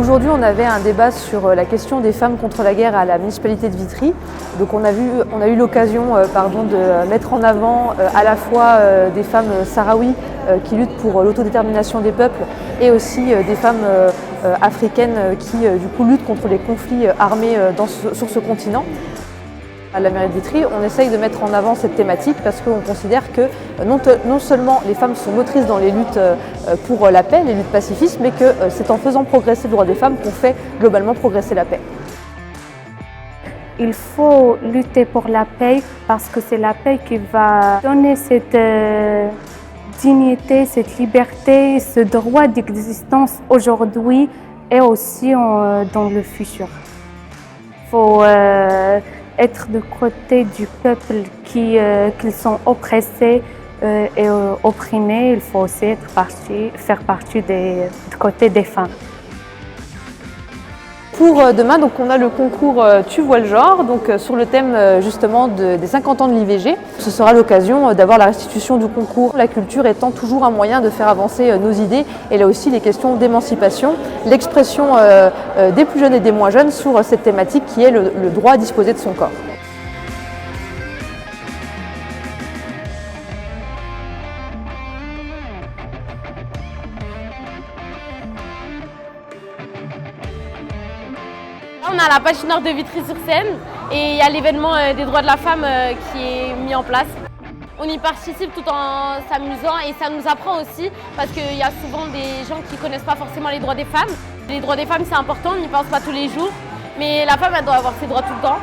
Aujourd'hui, on avait un débat sur la question des femmes contre la guerre à la municipalité de Vitry. Donc on a eu l'occasion de mettre en avant à la fois des femmes sahraouis qui luttent pour l'autodétermination des peuples et aussi des femmes africaines qui du coup luttent contre les conflits armés sur ce continent. À la mairie de Vitry, on essaye de mettre en avant cette thématique parce qu'on considère que non seulement les femmes sont motrices dans les luttes pour la paix, les luttes pacifistes, mais que c'est en faisant progresser le droit des femmes qu'on fait globalement progresser la paix. Il faut lutter pour la paix parce que c'est la paix qui va donner cette dignité, cette liberté, ce droit d'existence aujourd'hui et aussi dans le futur. Il faut être de côté du peuple qui sont oppressés et opprimés. Il faut aussi faire partie du côté des femmes. Pour demain, donc, on a le concours Tu vois le genre, donc, sur le thème justement des 50 ans de l'IVG. Ce sera l'occasion d'avoir la restitution du concours, la culture étant toujours un moyen de faire avancer nos idées et là aussi les questions d'émancipation, l'expression des plus jeunes et des moins jeunes sur cette thématique qui est le droit à disposer de son corps. On a la patinoire de Vitry-sur-Seine et il y a l'événement des droits de la femme qui est mis en place. On y participe tout en s'amusant et ça nous apprend aussi parce qu'il y a souvent des gens qui ne connaissent pas forcément les droits des femmes. Les droits des femmes c'est important, on n'y pense pas tous les jours, mais la femme elle doit avoir ses droits tout le temps.